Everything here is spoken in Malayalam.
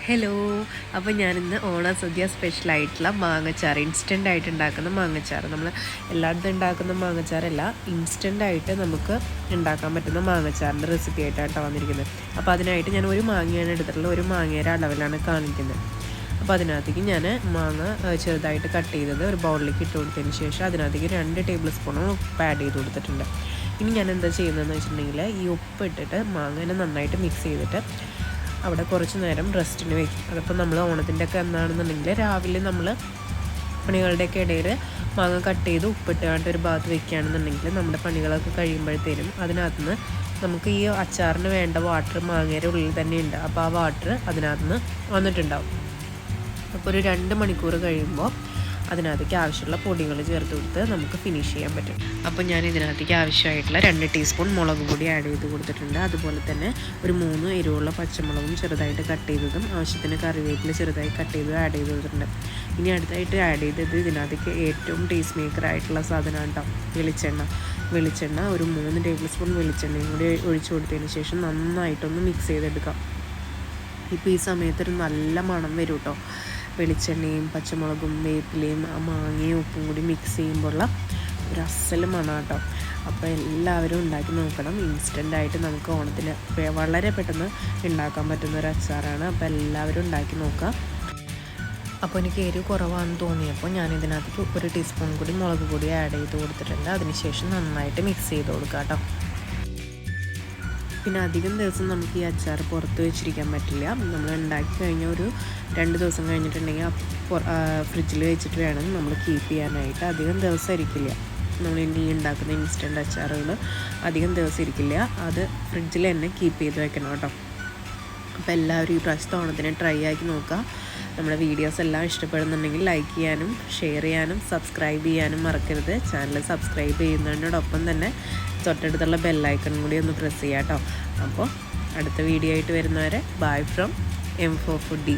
ഹലോ. അപ്പോൾ ഞാനിന്ന് ഓണസദ്യ സ്പെഷ്യലായിട്ടുള്ള മാങ്ങച്ചാറ്, ഇൻസ്റ്റൻ്റായിട്ട് ഉണ്ടാക്കുന്ന മാങ്ങച്ചാറ്, നമ്മൾ എല്ലായിടത്തും ഉണ്ടാക്കുന്ന മാങ്ങച്ചാറല്ല, ഇൻസ്റ്റൻ്റായിട്ട് നമുക്ക് ഉണ്ടാക്കാൻ പറ്റുന്ന മാങ്ങച്ചാറിൻ്റെ റെസിപ്പി ആയിട്ടാണ് വന്നിരിക്കുന്നത്. അപ്പോൾ അതിനായിട്ട് ഞാൻ ഒരു മാങ്ങയാണ് എടുത്തിട്ടുള്ളത്, ഒരു മാങ്ങയുടെ അളവിലാണ് കാണിക്കുന്നത്. അപ്പോൾ അതിനകത്തേക്ക് ഞാൻ മാങ്ങ ചെറുതായിട്ട് കട്ട് ചെയ്തത് ഒരു ബൗളിലേക്ക് ഇട്ട് കൊടുത്തതിന് ശേഷം അതിനകത്തേക്ക് 2 ടേബിൾ സ്പൂണും ഉപ്പ് ആഡ് ചെയ്ത് കൊടുത്തിട്ടുണ്ട്. ഇനി ഞാൻ എന്താ ചെയ്യുന്നതെന്ന് വെച്ചിട്ടുണ്ടെങ്കിൽ ഈ ഉപ്പ് ഇട്ടിട്ട് മാങ്ങനെ നന്നായിട്ട് മിക്സ് ചെയ്തിട്ട് അവിടെ കുറച്ച് നേരം റെസ്റ്റിന് വയ്ക്കും. അതിപ്പോൾ നമ്മൾ ഓണത്തിൻ്റെ ഒക്കെ എന്നാണെന്നുണ്ടെങ്കിൽ രാവിലെ നമ്മൾ പണികളുടെയൊക്കെ ഇടയിൽ മാങ്ങ കട്ട് ചെയ്ത് ഉപ്പിട്ടാണ്ട് ഒരു ഭാഗത്ത് വെക്കുകയാണെന്നുണ്ടെങ്കിൽ നമ്മുടെ പണികളൊക്കെ കഴിയുമ്പോഴത്തേനും അതിനകത്തുനിന്ന് നമുക്ക് ഈ അച്ചാറിന് വേണ്ട വാട്ടർ മാങ്ങയുടെ ഉള്ളിൽ തന്നെ ഉണ്ട്. അപ്പോൾ ആ വാട്ടർ അതിനകത്തുനിന്ന് വന്നിട്ടുണ്ടാവും. അപ്പോൾ ഒരു 2 മണിക്കൂർ കഴിയുമ്പോൾ അതിനകത്തേക്ക് ആവശ്യമുള്ള പൊടികൾ ചേർത്ത് കൊടുത്ത് നമുക്ക് ഫിനിഷ് ചെയ്യാൻ പറ്റും. അപ്പോൾ ഞാൻ ഇതിനകത്തേക്ക് ആവശ്യമായിട്ടുള്ള 2 ടീസ്പൂൺ മുളക് പൊടി ആഡ് ചെയ്ത് കൊടുത്തിട്ടുണ്ട്. അതുപോലെ തന്നെ ഒരു 3 എരിവുള്ള പച്ചമുളകും ചെറുതായിട്ട് കട്ട് ചെയ്തതും ആവശ്യത്തിന് കറിവേപ്പില ചെറുതായി കട്ട് ചെയ്തത് ആഡ് ചെയ്ത് കൊടുത്തിട്ടുണ്ട്. ഇനി അടുത്തായിട്ട് ആഡ് ചെയ്തത് ഇതിനകത്തേക്ക് ഏറ്റവും ടേസ്റ്റ് മേക്കറായിട്ടുള്ള സാധനമാണ് കേട്ടോ, വെളിച്ചെണ്ണ ഒരു 3 ടേബിൾ സ്പൂൺ വെളിച്ചെണ്ണയും കൂടി ഒഴിച്ചു കൊടുത്തതിന് ശേഷം നന്നായിട്ടൊന്ന് മിക്സ് ചെയ്തെടുക്കാം. ഇപ്പോൾ ഈ സമയത്തൊരു നല്ല മണം വരും കേട്ടോ. വെളിച്ചെണ്ണയും പച്ചമുളകും വേപ്പിലയും ആ മാങ്ങയും ഉപ്പും കൂടി മിക്സ് ചെയ്യുമ്പോഴുള്ള ഒരു അസൽ മണം കേട്ടോ. അപ്പോൾ എല്ലാവരും ഉണ്ടാക്കി നോക്കണം. ഇൻസ്റ്റൻ്റായിട്ട് നമുക്ക് ഓണത്തിന് വളരെ പെട്ടെന്ന് ഉണ്ടാക്കാൻ പറ്റുന്ന ഒരു അച്ചാറാണ്. അപ്പോൾ എല്ലാവരും ഉണ്ടാക്കി നോക്കാം. അപ്പോൾ എനിക്ക് എരിവ് കുറവാണെന്ന് തോന്നിയപ്പോൾ ഞാൻ ഇതിനകത്തേക്ക് 1 ടീസ്പൂൺ കൂടി മുളക് പൊടി ആഡ് ചെയ്ത് കൊടുത്തിട്ടുണ്ട്. അതിനുശേഷം നന്നായിട്ട് മിക്സ് ചെയ്ത് കൊടുക്കുക കേട്ടോ. പിന്നെ അധികം ദിവസം നമുക്ക് ഈ അച്ചാർ പുറത്ത് വെച്ചിരിക്കാൻ പറ്റില്ല. നമ്മൾ ഉണ്ടാക്കി കഴിഞ്ഞാൽ ഒരു 2 ദിവസം കഴിഞ്ഞിട്ടുണ്ടെങ്കിൽ ഫ്രിഡ്ജിൽ വെച്ചിട്ട് വേണം നമ്മൾ കീപ്പ് ചെയ്യാനായിട്ട്. അധികം ദിവസം ഇരിക്കില്ല. നമ്മൾ ഇനി ഉണ്ടാക്കുന്ന ഇൻസ്റ്റൻറ്റ് അച്ചാറുകൾ അധികം ദിവസം ഇരിക്കില്ല. അത് ഫ്രിഡ്ജിൽ തന്നെ കീപ്പ് ചെയ്ത് വെക്കണം കേട്ടോ. അപ്പോൾ എല്ലാവരും ഈ പ്രാവശ്യത്തെ ഓണത്തിന് ട്രൈ ആക്കി നോക്കുക. നമ്മുടെ വീഡിയോസ് എല്ലാം ഇഷ്ടപ്പെടുന്നുണ്ടെങ്കിൽ ലൈക്ക് ചെയ്യാനും ഷെയർ ചെയ്യാനും സബ്സ്ക്രൈബ് ചെയ്യാനും മറക്കരുത്. ചാനൽ സബ്സ്ക്രൈബ് ചെയ്യുന്നതിനോടൊപ്പം തന്നെ തൊട്ടടുത്തുള്ള ബെല്ലൈക്കൺ കൂടി ഒന്ന് പ്രസ് ചെയ്യാം കേട്ടോ. അപ്പോൾ അടുത്ത വീഡിയോ ആയിട്ട് വരുന്നവരെ ബൈ ഫ്രം M4 Foodie.